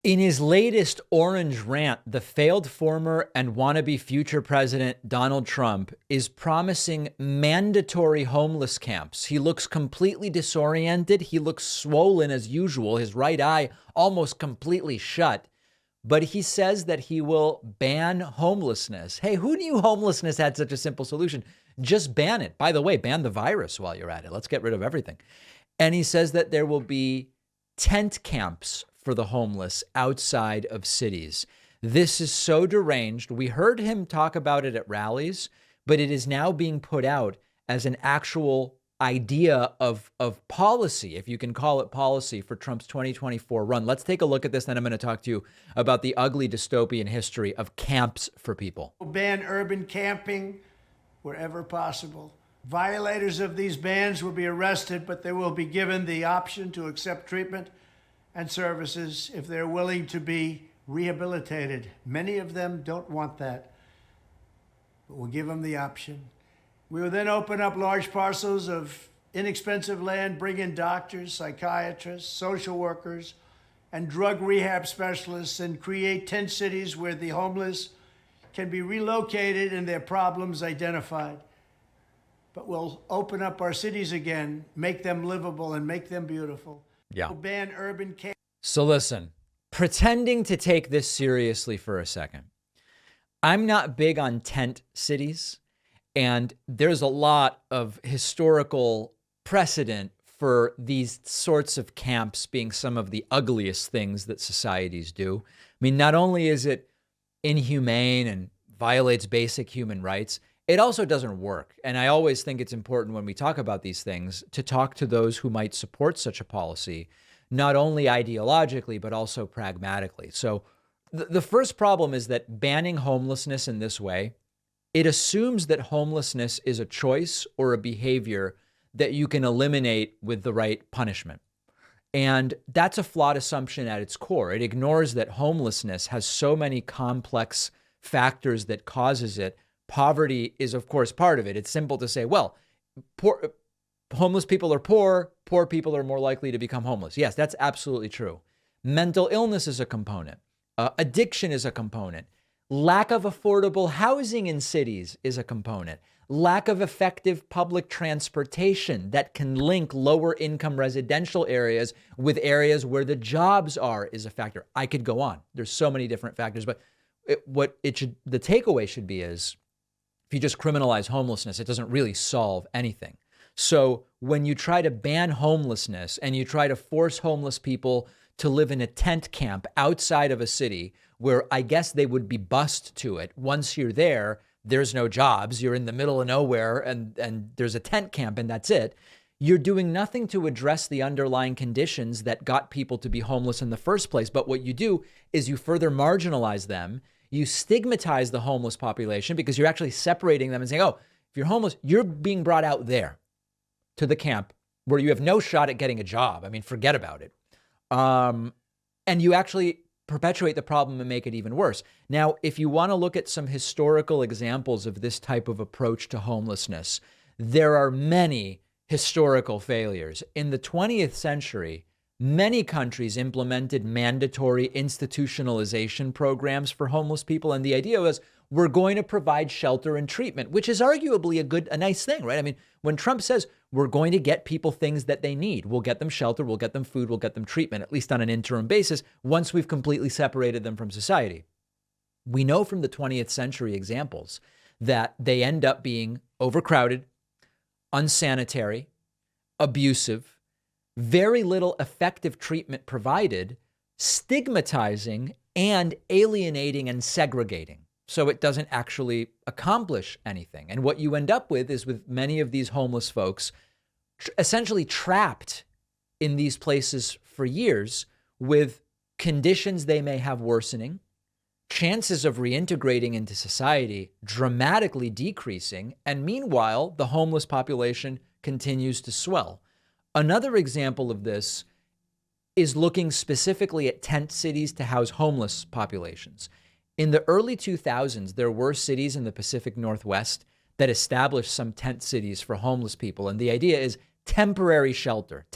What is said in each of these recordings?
In his latest orange rant, the failed former and wannabe future president Donald Trump is promising mandatory homeless camps. He looks completely disoriented. He looks swollen as usual, his right eye almost completely shut. But he says that he will ban homelessness. Hey, who knew homelessness had such a simple solution? Just ban it. By the way, ban the virus while you're at it. Let's get rid of everything. And he says that there will be tent camps for the homeless outside of cities. This is so deranged. We heard him talk about it at rallies, but it is now being put out as an actual idea of policy, if you can call it policy, for Trump's 2024 run. Let's take a look at this. Then I'm going to talk to you about the ugly dystopian history of camps for people. Ban urban camping wherever possible. Violators of these bans will be arrested, but they will be given the option to accept treatment and services if they're willing to be rehabilitated. Many of them don't want that, but we'll give them the option. We will then open up large parcels of inexpensive land, bring in doctors, psychiatrists, social workers, and drug rehab specialists, and create tent cities where the homeless can be relocated and their problems identified. But we'll open up our cities again, make them livable and make them beautiful. Yeah. We'll ban urban camp. So listen, pretending to take this seriously for a second. I'm not big on tent cities, and there's a lot of historical precedent for these sorts of camps being some of the ugliest things that societies do. I mean, not only is it inhumane and violates basic human rights, it also doesn't work. And I always think it's important when we talk about these things to talk to those who might support such a policy, not only ideologically, but also pragmatically. So the first problem is that banning homelessness in this way, it assumes that homelessness is a choice or a behavior that you can eliminate with the right punishment. And that's a flawed assumption at its core. It ignores that homelessness has so many complex factors that causes it. Poverty is, of course, part of it. It's simple to say, well, homeless people are poor people are more likely to become homeless. Yes, that's absolutely true. Mental illness is a component. Addiction is a component. Lack of affordable housing in cities is a component. Lack of effective public transportation that can link lower income residential areas with areas where the jobs are is a factor. I could go on. There's so many different factors, but the takeaway should be is, if you just criminalize homelessness, it doesn't really solve anything. So when you try to ban homelessness and you try to force homeless people to live in a tent camp outside of a city where I guess they would be bused to it, once you're there, there's no jobs, you're in the middle of nowhere and there's a tent camp and that's it. You're doing nothing to address the underlying conditions that got people to be homeless in the first place. But what you do is you further marginalize them. You stigmatize the homeless population because you're actually separating them and saying, oh, if you're homeless, you're being brought out there to the camp where you have no shot at getting a job. I mean, forget about it. And you actually perpetuate the problem and make it even worse. Now, if you want to look at some historical examples of this type of approach to homelessness, there are many historical failures. In the 20th century, many countries implemented mandatory institutionalization programs for homeless people. And the idea was, we're going to provide shelter and treatment, which is arguably a nice thing, right? I mean, when Trump says we're going to get people things that they need, we'll get them shelter, we'll get them food, we'll get them treatment, at least on an interim basis, once we've completely separated them from society. We know from the 20th century examples that they end up being overcrowded, unsanitary, abusive, very little effective treatment provided, stigmatizing and alienating and segregating. So it doesn't actually accomplish anything. And what you end up with is with many of these homeless folks essentially trapped in these places for years with conditions they may have worsening, chances of reintegrating into society dramatically decreasing, and meanwhile, the homeless population continues to swell. Another example of this is looking specifically at tent cities to house homeless populations. In the early 2000s, there were cities in the Pacific Northwest that established some tent cities for homeless people. And the idea is temporary shelter.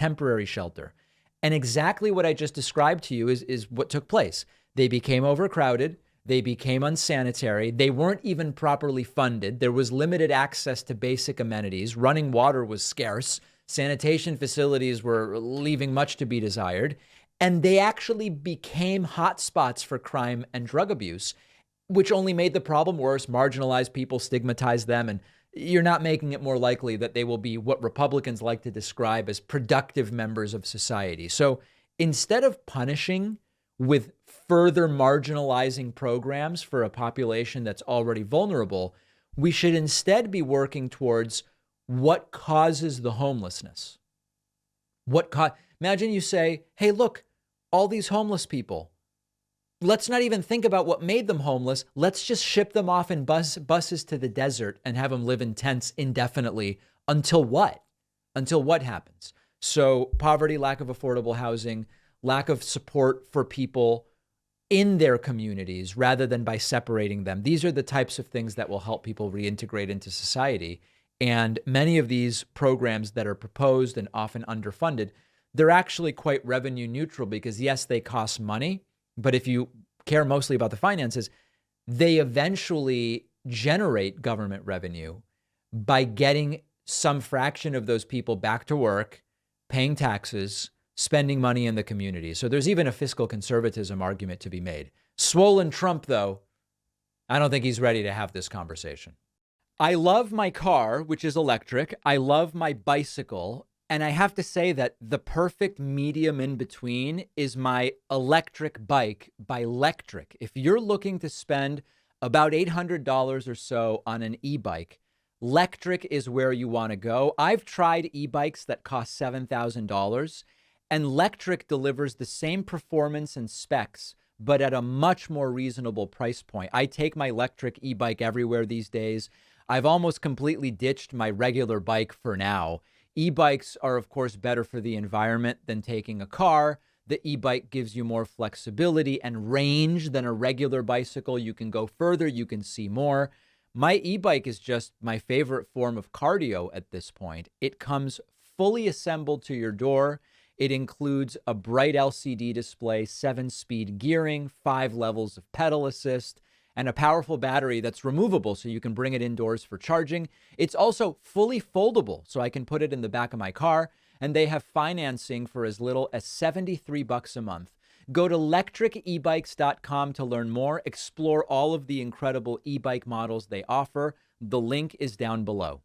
And exactly what I just described to you is what took place. They became overcrowded. They became unsanitary. They weren't even properly funded. There was limited access to basic amenities. Running water was scarce. Sanitation facilities were leaving much to be desired. And they actually became hotspots for crime and drug abuse, which only made the problem worse, marginalized people, stigmatized them, and you're not making it more likely that they will be what Republicans like to describe as productive members of society. So instead of punishing with further marginalizing programs for a population that's already vulnerable, we should instead be working towards what causes the homelessness. Imagine you say, hey, look, all these homeless people, let's not even think about what made them homeless. Let's just ship them off in buses to the desert and have them live in tents indefinitely until what? Until what happens? So poverty, lack of affordable housing, lack of support for people in their communities rather than by separating them. These are the types of things that will help people reintegrate into society. And many of these programs that are proposed and often underfunded, they're actually quite revenue neutral because yes, they cost money. But if you care mostly about the finances, they eventually generate government revenue by getting some fraction of those people back to work, paying taxes, spending money in the community. So there's even a fiscal conservatism argument to be made. Swollen Trump, though, I don't think he's ready to have this conversation. I love my car, which is electric. I love my bicycle. And I have to say that the perfect medium in between is my electric bike by Lectric. If you're looking to spend about $800 or so on an e-bike, Lectric is where you want to go. I've tried e-bikes that cost $7,000, and Lectric delivers the same performance and specs, but at a much more reasonable price point. I take my Lectric e-bike everywhere these days. I've almost completely ditched my regular bike for now. E-bikes are, of course, better for the environment than taking a car. The e-bike gives you more flexibility and range than a regular bicycle. You can go further, you can see more. My e-bike is just my favorite form of cardio at this point. It comes fully assembled to your door. It includes a bright LCD display, 7-speed gearing, 5 levels of pedal assist, and a powerful battery that's removable so you can bring it indoors for charging. It's also fully foldable, so I can put it in the back of my car, and they have financing for as little as $73 a month. Go to lectricebikes.com to learn more. Explore all of the incredible e-bike models they offer. The link is down below.